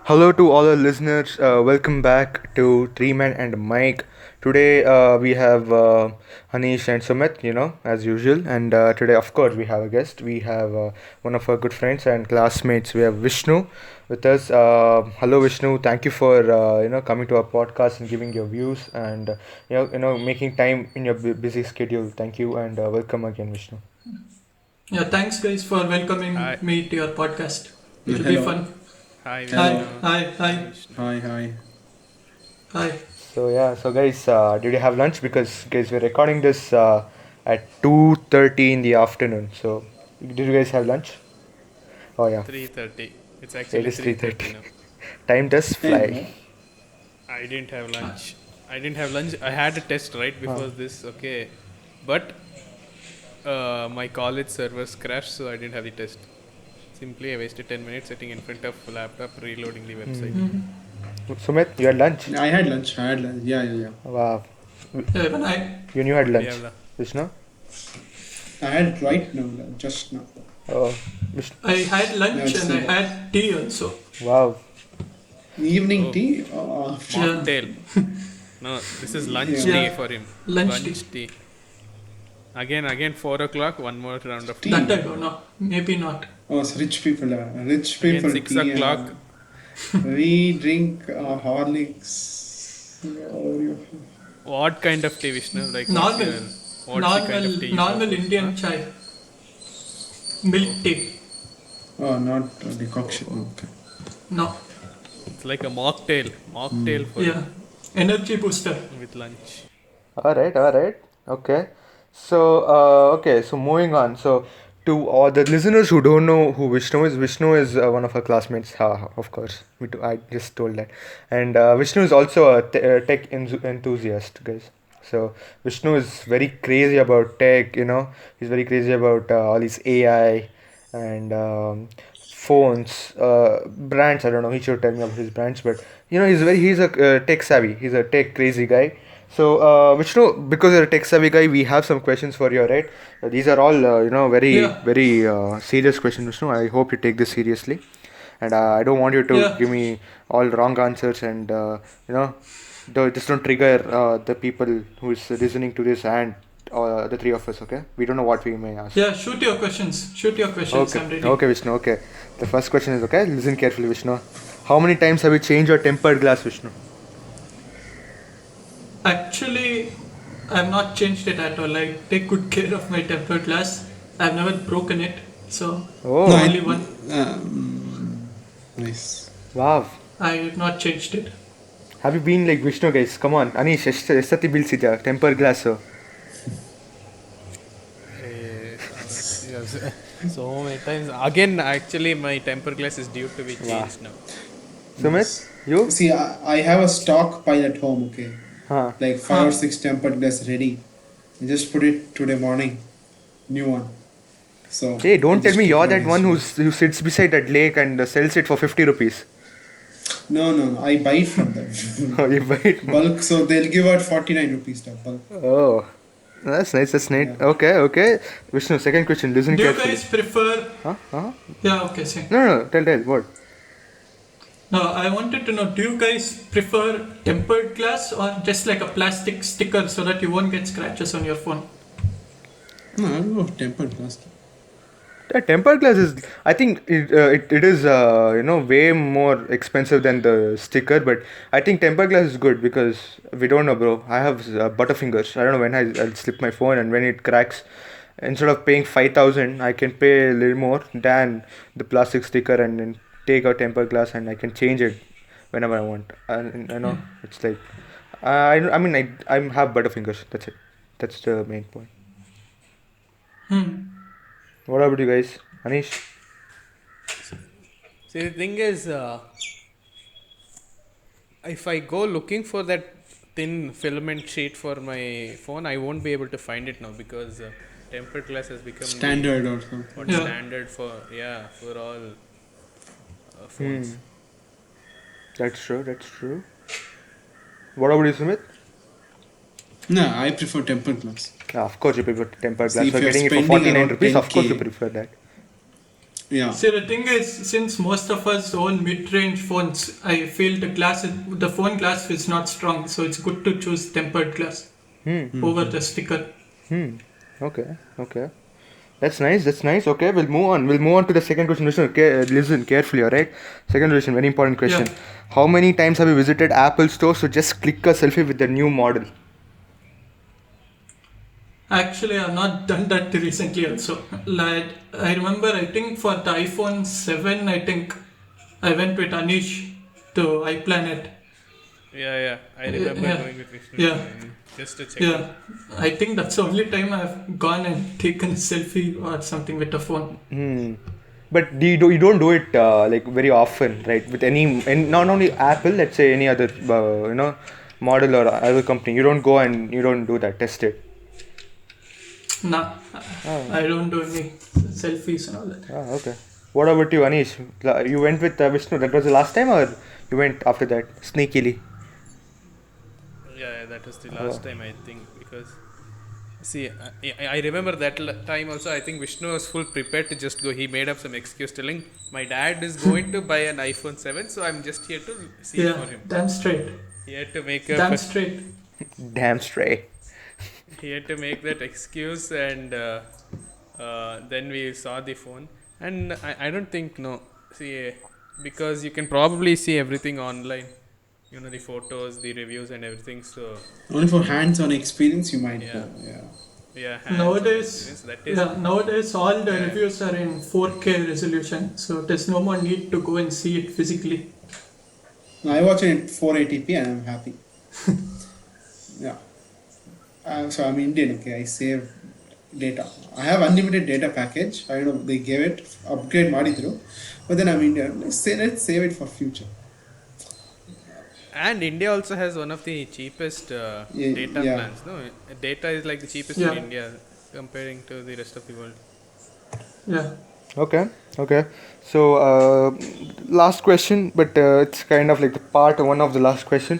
Hello to all our listeners. Welcome back to Three Men and Mike. Today we have Hanish and Sumit, as usual. And today, of course, we have a guest. We have one of our good friends and classmates. We have Vishnu with us. Hello, Vishnu. Thank you for coming to our podcast and giving your views and making time in your busy schedule. Thank you and welcome again, Vishnu. Yeah, thanks guys for welcoming Hi, me to your podcast. It'll be Hello. fun. hi Hi, Hello. Vishnu. hi, Hi hi, Vishnu. Hi. hi. So guys, did you have lunch? Because guys, we're recording this at 2:30 in the afternoon. So did you guys have lunch? Oh yeah, 3:30. It's it actually is 3:30 3:30. now. Time does Hey, fly. what? I didn't have lunch. I didn't have lunch. I had a test right Huh. before this. Okay, but my college servers crashed, so I didn't have the test. Simply, I wasted 10 minutes sitting in front of laptop reloading the website. Hmm. Sumit, you had lunch? I had lunch. Yeah. Wow. Yeah, even I, You had We lunch, have Vishnu? I had right now, just now. Oh, Vishnu. I had Yeah, lunch it's and I had tea also. Wow. evening oh, tea. Yeah, mocktail. No, this is lunch Yeah. tea yeah, for him. lunch tea. Lunch tea. Again, 4 o'clock. One more round of tea. That I Tea. don't know. Maybe not. Oh, it's rich people. Rich Again, people 6 tea. o'clock. We drink Horlicks. Oh, What kind of tea, Vishnu? Like Normal, what's the kind of tea you normal prefer? Indian Huh? chai, milk tea. oh, not decoction. Okay. No, It's like a mocktail. Mocktail for yeah, energy booster. with lunch. All right. Okay. So moving on. So, to all the listeners who don't know who Vishnu is one of our classmates. Of course, me too. I just told that. And Vishnu is also a tech enthusiast, guys. So, Vishnu is very crazy about tech, he's very crazy about all these AI and phones, brands. I don't know, he should tell me about his brands, but he's a tech savvy, he's a tech crazy guy. So, Vishnu, because you're a tech savvy guy, we have some questions for you, right? These are all, very, Yeah, very serious questions, Vishnu. I hope you take this seriously. And I don't want you to yeah, give me all wrong answers and, you know, just don't trigger the people who is listening to this and the three of us, okay? We don't know what we may ask. yeah. Shoot your questions. Shoot your questions. Okay, I'm ready. okay, Vishnu, okay. The first question is, okay? Listen carefully, Vishnu. How many times have you changed your tempered glass, Vishnu? Actually, I've not changed it at all. I take good care of my tempered glass. I've never broken it, so No, Oh, only one. nice. wow. I have not changed it. Have you been like Vishnu, guys? Come on. Anish, ಎಷ್ಟತಿ ಬೀಳ್ಸಿದ್ಯಾ tempered glass? Yes, so many times. Again, actually, my temper glass is due to be Wow. changed now. Sumit, you? See, I have a stock pile at home. Okay, Huh. like five or six tempered glass ready. I just put it today morning. New one. So Hey, I don't tell just me keep you're it that on one hand. who sits beside that lake and sells it for 50 rupees. No. I buy it from them. Oh, you buy it. Bulk, so they'll give out 49 rupees now. Bulk. Oh, that's nice. That's nice. Yeah. Okay. Vishnu, second question. Listen Do you carefully. guys prefer? Huh? Yeah, okay, same. No. Tell. What? No, I wanted to know, do you guys prefer tempered glass or just like a plastic sticker so that you won't get scratches on your phone? No, I don't know tempered glass. The tempered glass is, I think it is way more expensive than the sticker, but I think tempered glass is good because we don't know, bro. I have butterfingers. I don't know when I'll slip my phone and when it cracks. Instead of paying 5,000, I can pay a little more than the plastic sticker and then take out tempered glass and I can change it whenever I want. And I know it's like I mean I have butterfingers. That's it. That's the main point. What about you guys, Anish? See, the thing is, if I go looking for that thin filament sheet for my phone, I won't be able to find it now because tempered glass has become Standard or something. what Yeah. standard for all phones. That's true. What about you, Sumit? No, I prefer tempered glass. Of course you prefer tempered See, glass. if For you're getting it for spending 49 around rupees, of course you 10K. prefer that. Yeah. See, the thing is, since most of us own mid-range phones, I feel the phone glass is not strong, so it's good to choose tempered glass over the sticker. Okay, okay. That's nice. That's nice. Okay, we'll move on. We'll move on to the second question. Listen, okay, listen carefully, alright? Second question, very important question. Yeah. How many times have you visited Apple Store to just click a selfie with the new model? Actually, I've not done that recently also. Like, I remember, I think for the iPhone 7, I think I went with Anish to iPlanet. Yeah, I remember Yeah. going with Vishnu Yeah. just to check. Yeah, I think that's the only time I've gone and taken a selfie or something with a phone. But you don't do it like very often, right? With and not only Apple, let's say any other model or other company. You don't go and you don't do that. Test it. Nah, I don't do any selfies and all that. Ah, okay. What about you, Anish? You went with Vishnu. That was the last time, or you went after that sneakily? Yeah, that was the last time I think, because see, I remember that time also. I think Vishnu was full prepared to just go. He made up some excuse telling my dad is going to buy an iPhone 7, so I'm just here to see Yeah, for him. damn straight. He had to make Damn up. straight. Damn straight. He had to make that excuse, and then we saw the phone. And I don't think because you can probably see everything online. The photos, the reviews, and everything. So Only for hands-on experience, you might Yeah. go. Yeah. yeah, Nowadays all the reviews are in 4K resolution, so there's no more need to go and see it physically. I watch it in 480p and I'm happy. Yeah. So I'm Indian, okay, I save data. I have unlimited data package. I don't know, they gave it, upgrade ಮಾಡಿದ್ರು. But then I'm Indian. Let's save it for future. And India also has one of the cheapest data yeah. plans. No, data is like the cheapest Yeah. in India comparing to the rest of the world. Yeah. Okay. So, last question, but it's kind of like the part one of the last question.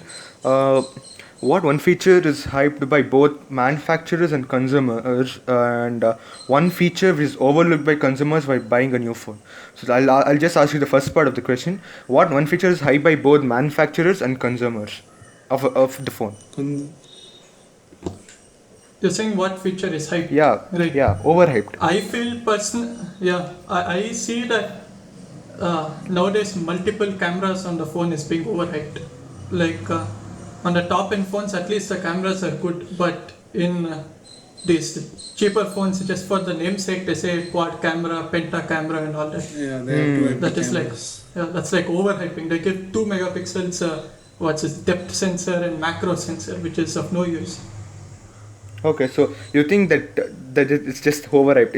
What one feature is hyped by both manufacturers and consumers, and one feature is overlooked by consumers while buying a new phone? So, I'll just ask you the first part of the question. What one feature is hyped by both manufacturers and consumers of the phone? You're saying what feature is hype? Yeah, Right. yeah, overhyped. I feel I see that nowadays multiple cameras on the phone is being overhyped. Like on the top end phones, at least the cameras are good, but in these cheaper phones, just for the namesake, they say quad camera, penta camera, and all that. Yeah, they have two That MP is cameras. that's like overhyping. They give 2 megapixels, what's this depth sensor and macro sensor, which is of no use. Okay, so you think that it's just overhyped.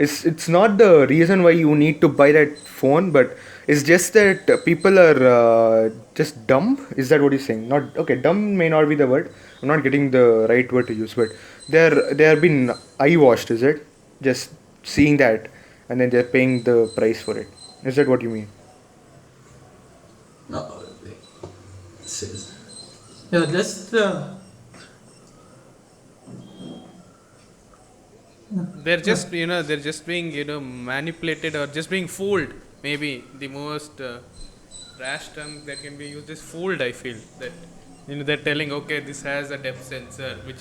It's not the reason why you need to buy that phone, but it's just that people are just dumb. Is that what you're saying? Not okay. Dumb may not be the word. I'm not getting the right word to use, but they are being eye washed. Is it just seeing that and then they're paying the price for it? Is that what you mean? No, yeah, just They're just being manipulated or just being fooled. Maybe the most rash term that can be used is fooled. I feel that they're telling, okay, this has a depth sensor, which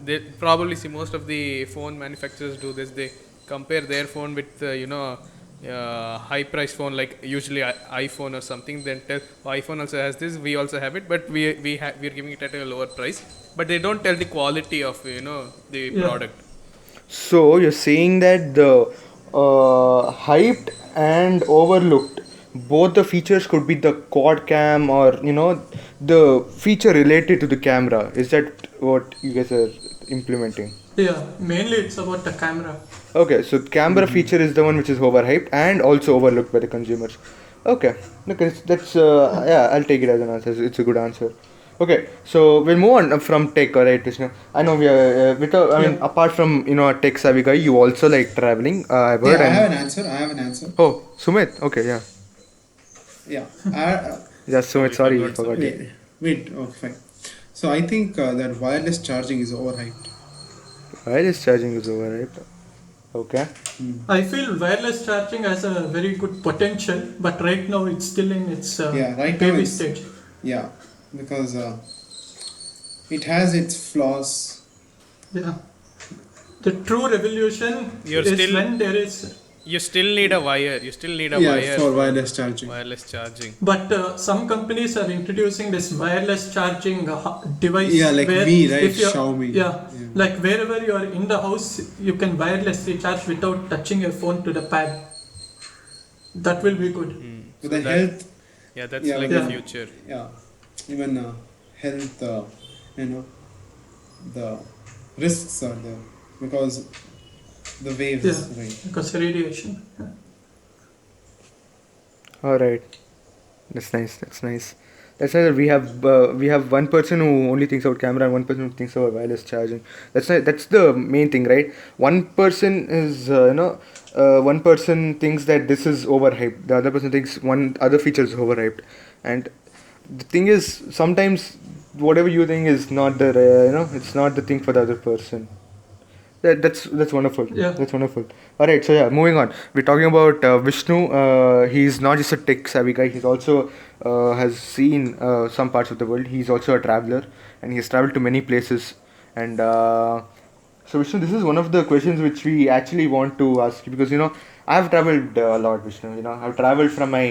they probably see most of the phone manufacturers do this. They compare their phone with high price phone, like usually iPhone or something. Then tell iPhone also has this, we also have it, but we're giving it at a lower price. But they don't tell the quality of the product. So you're saying that the hyped and overlooked, both the features could be the quad cam or the feature related to the camera. Is that what you guys are implementing? mainly it's about the camera. Okay, so camera feature is the one which is overhyped and also overlooked by the consumers. Okay, that's yeah, I'll take it as an answer. It's a good answer. Okay, so we'll move on from tech, alright, Vishnu. I know we are apart from a tech savvy guy, you also like traveling. I've heard. Yeah, I have an answer. Oh, Sumit. Okay, yeah. Yeah. Yeah, Sumit. Sorry, I forgot. Wait. Okay, fine. So I think that wireless charging is overhyped. Wireless charging is overhyped. Okay. I feel wireless charging has a very good potential, but right now it's still in its Yeah, right now baby it's stage. yeah, because it has its flaws. Yeah. The true revolution You're is still when there is. you still need a wire. You still need a Yeah, wire for for wireless charging. wireless charging. But some companies are introducing this wireless charging device. Yeah, like where Mi, right? if you're, Xiaomi. Yeah, like wherever you are in the house, you can wirelessly charge without touching your phone to the pad. That will be good. With So the that- health, Yeah, that's Yeah, like yeah. the future. yeah, even health, you know, the risks are there because the waves, Yeah. right? Because radiation. Yeah. All right. That's nice. That's nice. That's nice that we have one person who only thinks about camera and one person who thinks about wireless charging. That's the main thing, right? One person is one person thinks that this is overhyped. The other person thinks one other feature is overhyped, and the thing is sometimes whatever you think is not the it's not the thing for the other person. That's wonderful. Yeah. That's wonderful. All right, so yeah, moving on. We're talking about Vishnu. He's not just a tech savvy guy. He's also has seen some parts of the world. He's also a traveler, and he's traveled to many places. And so, Vishnu, this is one of the questions which we actually want to ask you because I've traveled a lot, Vishnu. I've traveled from my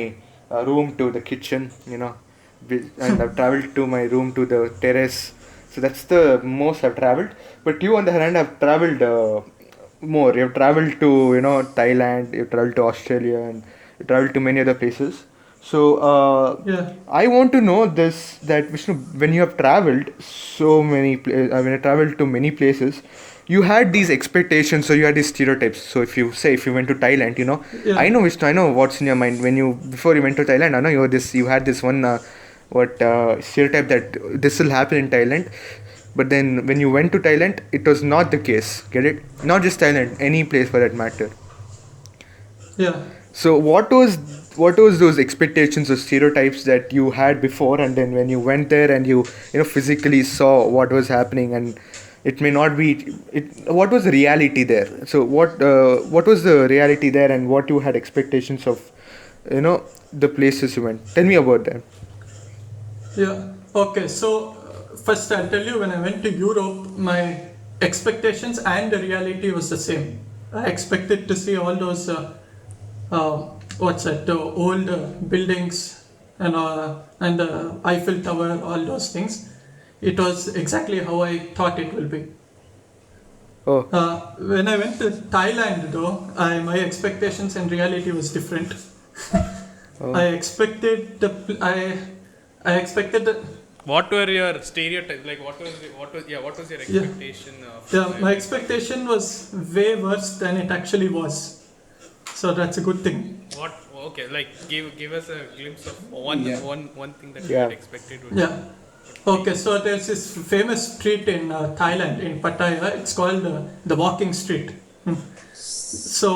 room to the kitchen. And I've traveled to my room to the terrace. So that's the most I've traveled. But you, on the other hand, have traveled more. You've traveled to Thailand. You've traveled to Australia, and you traveled to many other places. So Yeah. I want to know this that Vishnu, when you have traveled so many, when you traveled to many places, you had these expectations, so you had these stereotypes. So if you went to Thailand, Yeah. I know Vishnu, I know what's in your mind when you before you went to Thailand. I know you had this one stereotype that this will happen in Thailand. But then when you went to Thailand, it was not the case. Get it? Not just Thailand, any place for that matter. Yeah. So what was those expectations or stereotypes that you had before, and then when you went there and you physically saw what was happening, and it may not be what was the reality there? So what was the reality there, and what you had expectations of the places you went? Tell me about that. Yeah. Okay. So first, I'll tell you when I went to Europe, my expectations and the reality was the same. I expected to see all those the old buildings and the Eiffel Tower, all those things. It was exactly how I thought it will be. Oh, When I went to Thailand, though, my expectations and reality was different. oh. I expected I expected the, What were your stereotypes? Like what was your Yeah. expectation of? yeah, my expectation was way worse than it actually was. So that's a good thing. What? Okay, like give us a glimpse of one Yeah. one thing that you Yeah. had expected. Yeah. Okay, so there's this famous street in Thailand, in Pattaya. It's called the Walking Street. So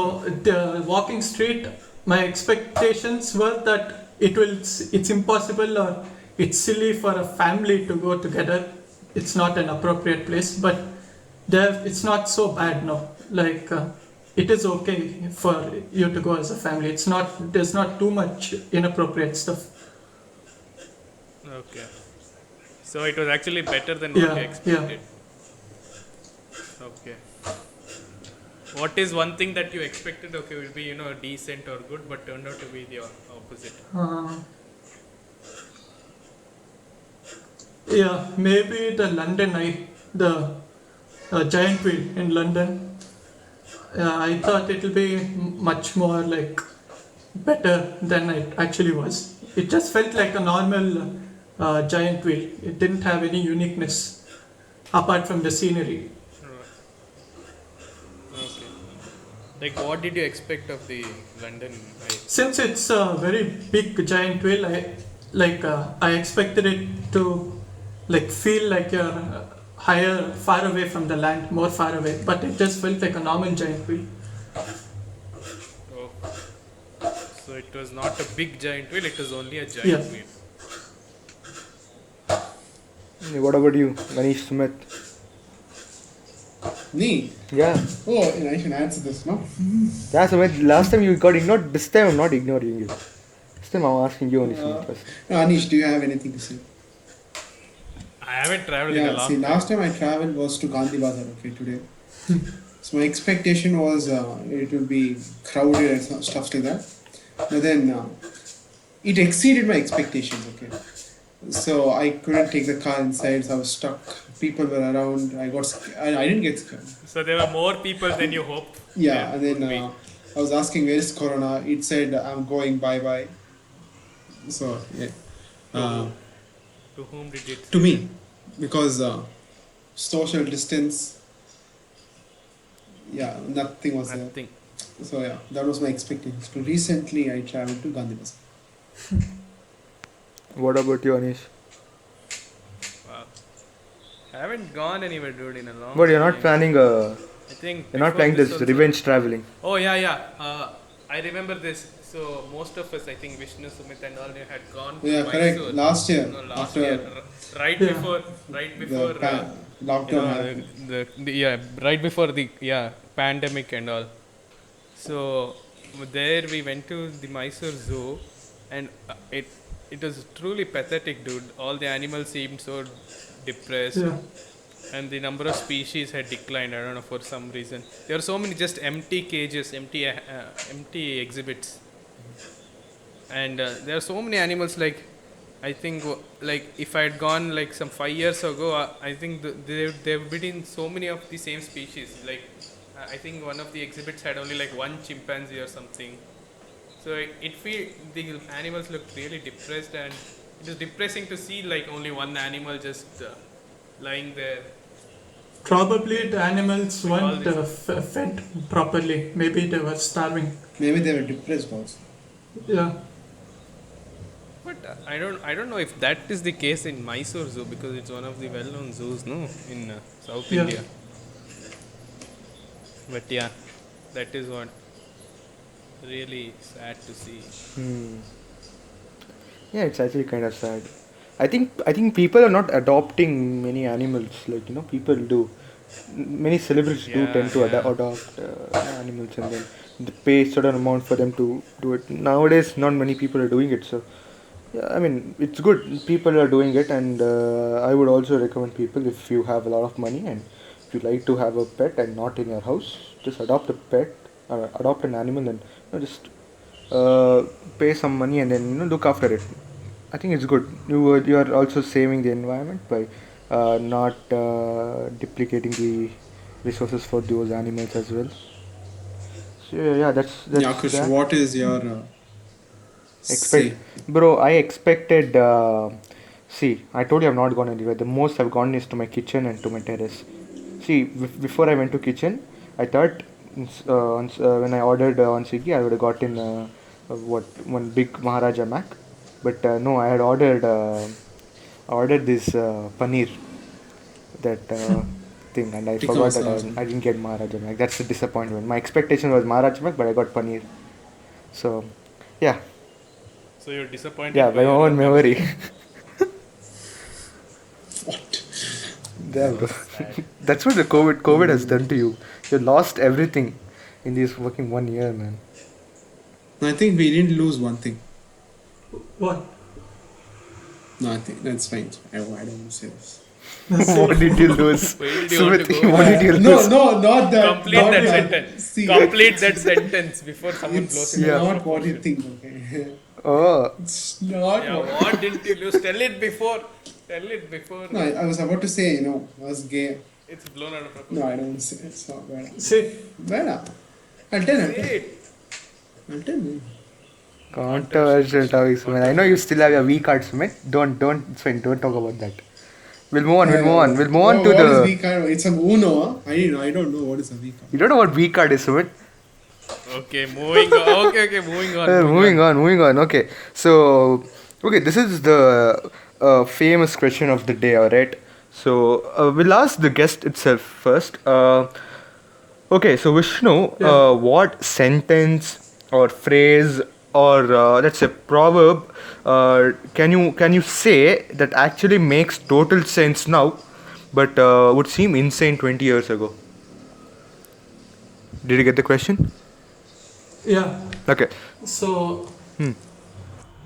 the Walking Street, my expectations were that it's impossible or it's silly for a family to go together. It's not an appropriate place, but it's not so bad now. Like it is okay for you to go as a family. There's not too much inappropriate stuff. Okay. So it was actually better than what you Yeah, expected. Okay. What is one thing that you expected? Okay, will be decent or good, but turned out to be the opposite. Yeah, maybe the London Eye, the giant wheel in London. I thought it will be much more like better than it actually was. It just felt like a normal giant wheel. It didn't have any uniqueness apart from the scenery. Okay. Like what did you expect of the London Eye? Since it's a very big giant wheel, I expected it to feel like you're far away from the land, more far away. But it just felt like a normal giant wheel. Oh. So it was not a big giant wheel, it was only a giant Yeah. wheel. What about you, Manish Sumit? Me? Yeah. Oh, I should answer this, no? Yeah, so when last time you got ignored, this time I'm not ignoring you. This time I'm asking you only Uh, first. Anish, do you have anything to say? I haven't traveled in a Yeah, see, long time. last time I traveled was to Gandhi Bazar, okay, today. So my expectation was it will be crowded and stuff like that. But then it exceeded my expectations, okay. So I couldn't take the car inside, so I was stuck. People were around. I didn't get scared. So there were more people than you hoped. Yeah, and then would be. I was asking where is Corona. It said I'm going bye bye. So yeah, uh, To whom did it? to me, because social distance. Yeah, nothing was there. Nothing. So yeah, that was my expectation. So recently I traveled to Gandhi Bazar. What about you, Anish? Wow. I haven't gone anywhere, dude, in a long. But you're not time. planning I think you're not before planning this also- revenge traveling. Oh yeah. I remember this. So most of us, I think Vishnu, Sumit, and all they had gone. To Yeah, correct. Mysore. Last year, No, last after year, right Yeah. before, lockdown you happened. know, right before the pandemic and all. So there we went to the Mysore Zoo, and it was truly pathetic, dude. All the animals seemed so depressed, Yeah. and the number of species had declined. I don't know, for some reason. There were so many just empty cages, empty exhibits, and there are so many animals. Like I think, like if I had gone like some 5 years ago, I think there would been so many of the same species. Like I think one of the exhibits had only like one chimpanzee or something. So the animals looked really depressed, and it was depressing to see like only one animal just lying there. Probably the animals With all weren't fed properly. Maybe they were starving. Maybe they were depressed also. Yeah. But I don't know if that is the case in Mysore Zoo, because it's one of the well-known zoos, no, in South Yeah. India. But yeah, that is what really sad to see. Yeah, it's actually kind of sad. I think people are not adopting many animals like people do. Many celebrities do Yeah, tend to yeah. adopt animals and then they pay certain amount for them to do it. Nowadays, not many people are doing it. So yeah, I mean it's good. People are doing it, and I would also recommend people, if you have a lot of money and if you like to have a pet and not in your house, just adopt a pet or adopt an animal and just uh, pay some money and then look after it. I think it's good. You are also saving the environment by not duplicating the resources for those animals as well. So yeah, that's Yeah, Krish, that. what is your say? Bro, I expected. See, I told you I've not gone anywhere. The most I've gone is to my kitchen and to my terrace. See, before I went to kitchen, I thought when I ordered on Swiggy, I would have gotten one big Maharaja Mac, but no, I had ordered this paneer, that thing, and I Tikka forgot that masala. I didn't get Maharaja Mac. That's the disappointment. My expectation was Maharaja Mac, but I got paneer. So, yeah, So you're disappointed. yeah, by my own memory. What? Yeah, bro. That's what the COVID has done to you. You lost everything in this fucking 1 year, man. I think we didn't lose one thing. What? No, I think that's fine. I don't want to say this. What did you lose? Where did you want to Sumit, go? what did you lose? No, not that. Complete not that sentence. See, Complete that sentence before someone blows it's it. Yeah. not what you think, okay? Oh, It's not Yeah, what. what didn't you lose? Tell it before. Tell it before. No, I was about to say, I was gay. It's blown out of proportion. No, I don't want to say it. It's not bad. See, Bad. I'll tell Say you. it. I'll tell you. controversial topics, man. I know you still have your V card, Sumit. Don't, Sven, don't talk about that. We'll move on. We'll move on. We'll move on to What is the. V card? It's an Uno. I don't know what is a V card. You don't know what V card is, Sumit. Okay, moving on. Okay, moving on. Moving on. Okay, so this is the famous question of the day. All right. So we'll ask the guest itself first. Okay, so Vishnu, Yeah. what sentence or phrase or let's say proverb can you say that actually makes total sense now, but would seem insane 20 years ago? Did you get the question? Yeah. Okay. So Hmm.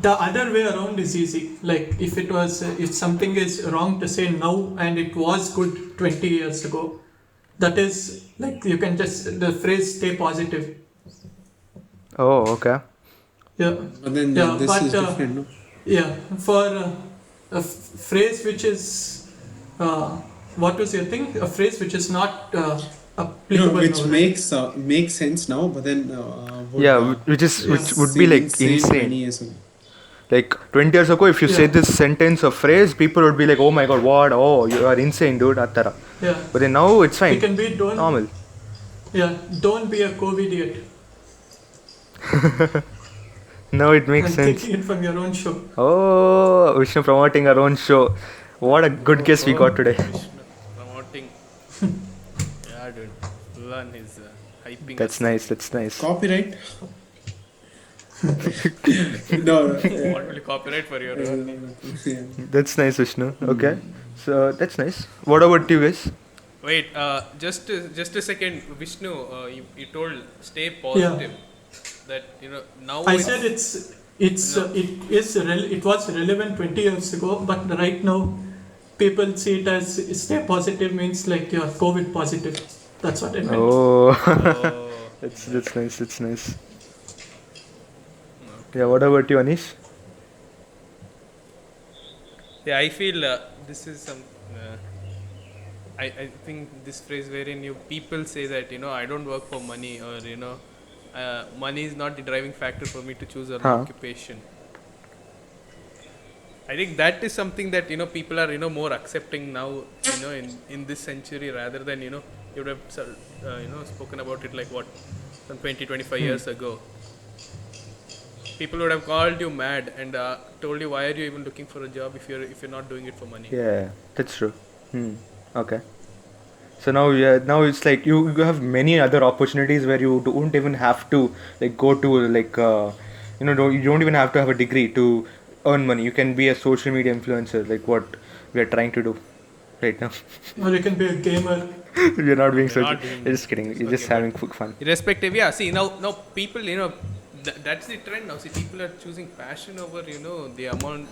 the other way around is easy. Like if something is wrong to say now and it was good 20 years ago, that is like you can just the phrase "stay positive." Oh, okay. Yeah. But then Yeah. this But is different, no? yeah, for phrase which is what was your thing? A phrase which is not applicable Which now, right? makes sense now, but then Yeah, which would be seem like insane 20 insane. years ago. Like 20 years ago, if you say Yeah. this sentence or phrase, people would be like, "Oh my god, what? Oh, you are insane, dude." Attara. Yeah. But then now it's It fine, can be normal. don't be a COVID idiot. Now it makes I'm sense. taking it from your own show. Oh, Vishnu promoting our own show. What a good guest we got today. Vishnu promoting. Yeah, dude. Fulan is hyping That's us. nice. That's nice. Copyright? No. What will you copyright for your own? Yeah. That's nice, Vishnu. Okay, so that's nice. What about you guys? Wait, just a second, Vishnu. You told stay positive. That now I said it was relevant 20 years ago, but right now people see it as stay positive means like you're COVID positive. That's what I meant. Oh, Oh, that's nice. That's nice. Yeah. What about you, Anish? yeah, I feel this is some. I think this phrase wherein people say that I don't work for money, or money is not the driving factor for me to choose an Huh. occupation. I think that is something that people are more accepting now, in this century, rather than you would have spoken about it like what, some 20-25 years ago. People would have called you mad and told you, why are you even looking for a job if you're not doing it for money? Yeah, that's true. Okay. So now it's like you have many other opportunities where you don't even have to like go to like you don't even have to have a degree to earn money. You can be a social media influencer, like what we are trying to do right now. Or you can be a gamer. We're not being You're social. not doing You're just kidding. it's You're just okay, having fun. Irrespective, yeah. See, now people, that's the trend now. See, people are choosing passion over, the amount,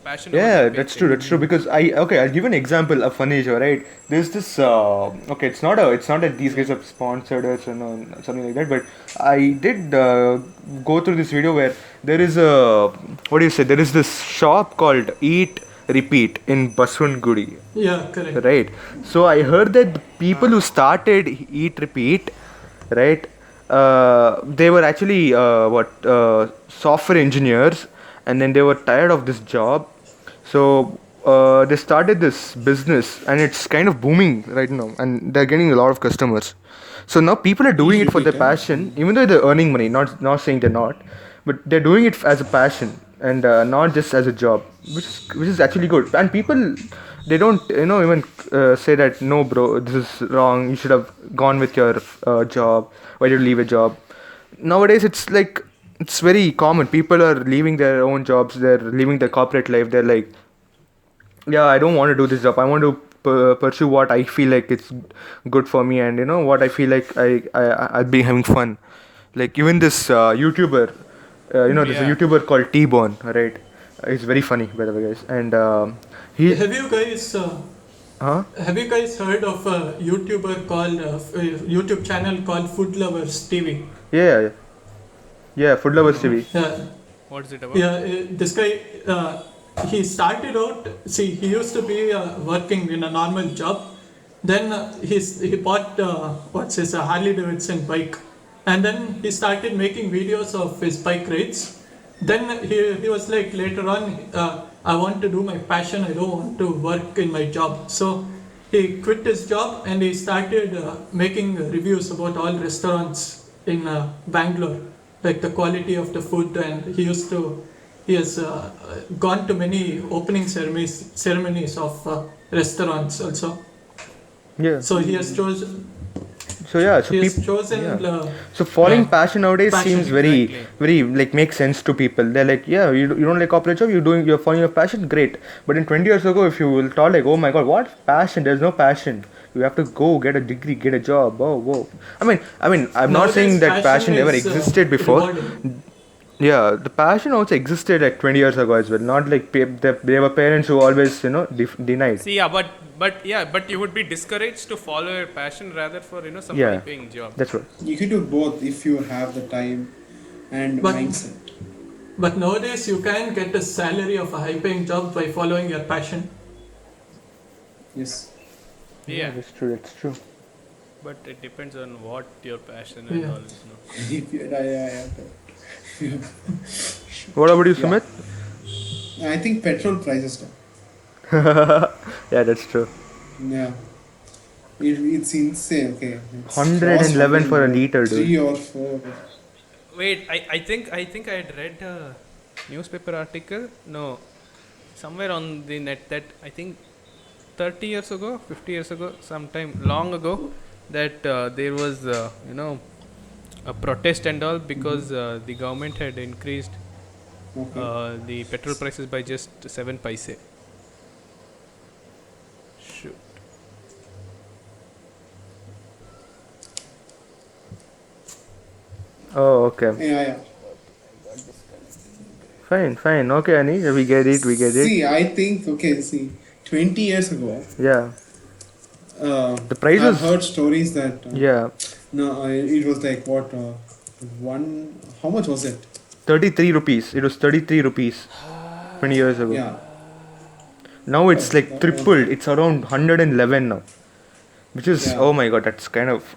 passion over Yeah, the that's paycheck. true. That's true because I'll give an example of funny show, right? There's this okay, it's not that these guys have sponsored us or no, something like that, but I did go through this video where there is a what do you say? There is this shop called Eat Repeat in Baswangudi, Yeah, correct. right? So I heard that the people who started Eat Repeat, right? They were actually software engineers, and then they were tired of this job, so they started this business, and it's kind of booming right now, and they're getting a lot of customers. So now people are doing Eat it for their Repeat, passion, even though they're earning money. Not saying they're not, but they're doing it as a passion and not just as a job, which is actually good. And people, they don't even say that no, bro, this is wrong. You should have gone with your job. Why did you leave a job? Nowadays, it's like it's very common. People are leaving their own jobs. They're leaving their corporate life. They're like, yeah, I don't want to do this job. I want to pursue what I feel like it's good for me, and what I feel like I'll be having fun. Like even this YouTuber, there's a Yeah. YouTuber called T-Bone, right? He's very funny, by the way, guys. And he, huh? Have you guys heard of a YouTuber called YouTube channel called Food Lovers TV? Yeah, yeah, Food Lovers TV. Yeah, What's it about? yeah. This guy, he started out. See, he used to be working in a normal job. Then he bought what's his Harley Davidson bike, and then he started making videos of his bike rides. Then he was like later on, I want to do my passion. I don't want to work in my job. So he quit his job and he started making reviews about all restaurants in Bangalore, like the quality of the food. And he has gone to many opening ceremonies of restaurants also. Yeah. So he has chosen. So yeah, so He has people. chosen. Yeah. So following yeah, passion nowadays passion, seems very, exactly. very like makes sense to people. They're like, yeah, you don't like corporate job, you're following your passion, great. But in 20 years ago, if you will thought like, oh my god, what passion? There's no passion. You have to go get a degree, get a job. Oh, whoa. I mean, I'm not saying Nowadays, that passion never is, existed before. rewarding. Yeah, the passion also existed like 20 years ago as well. Not like there were parents who always, denied. See, yeah, but you would be discouraged to follow your passion rather for some Yeah, high-paying job. that's right. You can do both if you have the time and But mindset. but nowadays you can get a salary of a high-paying job by following your passion. Yes. Yeah, That's true. That's true. but it depends on what your passion Yeah. and all is. If you, yeah. What about you, Yeah. Sumit? I think petrol prices down. Yeah, that's true. Yeah. It's insane. Okay. It's 111 for a liter, dude. 3 or 4. Wait, I think I had read a newspaper article. No, somewhere on the net that I think 30 years ago, 50 years ago, sometime long ago, that there was a protest and all because the government had increased Okay. the petrol prices by just 7 paise. Shoot. Oh, okay. Yeah. Fine. Okay, Annie, we get it. See, I think, okay, see, 20 years ago, Yeah. The price I've was. heard stories that, Yeah. no, it was like what, how much was it? 33 rupees. It was 33 rupees 20 years ago. Yeah. Now it's Oh, like tripled. It's around 111 now. Which is, Yeah. oh my god, that's kind of.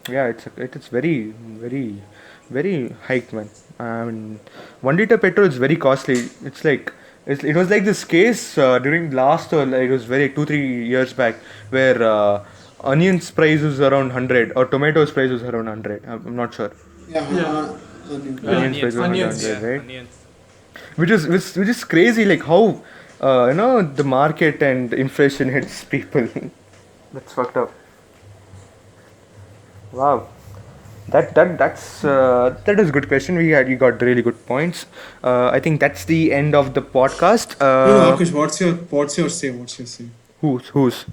Yeah, it's very, very, very hiked, man. I mean, 1 liter petrol is very costly. It's like. It was like this case during last, or like it was very 2-3 years back, where onions price was around 100 or tomatoes price was around 100. I'm not sure. Yeah. Yeah. Onions price was around Onions. 100, Yeah, right? onions. Which is crazy, like how the market and inflation hits people. That's fucked up. Wow. That is a good question. You got really good points. I think that's the end of the podcast. No, Akash, what's your say? Who's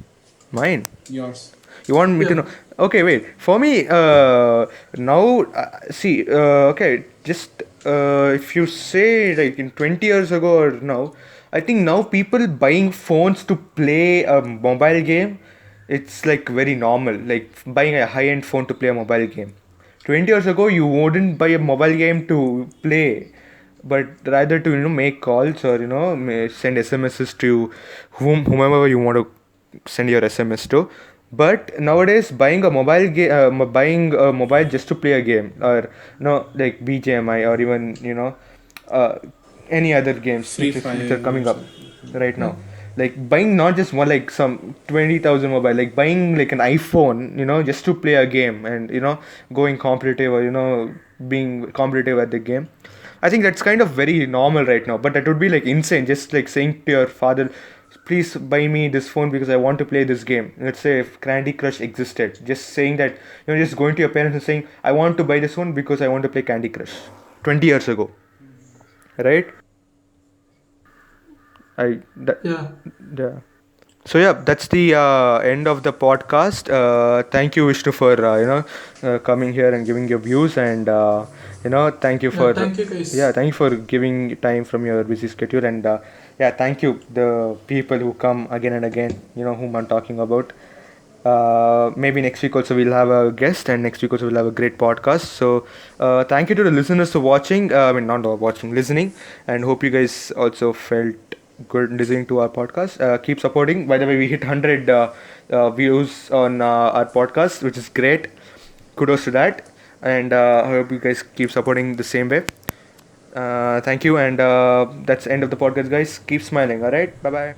mine? Yours. You want me to Yeah. know? Okay, wait. For me, now, see, okay, just if you say like in 20 years ago or now, I think now people buying phones to play a mobile game, it's like very normal. Like buying a high-end phone to play a mobile game. 20 years ago, you wouldn't buy a mobile game to play, but rather to make calls or send SMSs to whomever you want to send your SMS to. But nowadays, buying a mobile just to play a game, or like BGMI, or even uh, any other games Free which are Fire. coming up right now. Like buying not just one, like some 20,000 mobile, like buying like an iPhone, just to play a game, and going competitive, or being competitive at the game. I think that's kind of very normal right now, but that would be like insane. Just like saying to your father, please buy me this phone because I want to play this game. Let's say if Candy Crush existed, just saying that, just going to your parents and saying, I want to buy this phone because I want to play Candy Crush. 20 years ago, right? Yeah. Yeah. So yeah, that's the end of the podcast. Thank you, Vishnu, for coming here and giving your views, and thank you for Thank you, guys. thank you for giving time from your busy schedule, and thank you the people who come again and again, whom I'm talking about. Maybe next week also we'll have a guest, and next week also we'll have a great podcast. So thank you to the listeners for watching. I mean, not watching, listening, and hope you guys also felt good listening to our podcast. Keep supporting. By the way, we hit 100 views on our podcast, which is great. Kudos to that, and I hope you guys keep supporting the same way. Thank you, and that's the end of the podcast, guys. Keep smiling. All right, bye bye.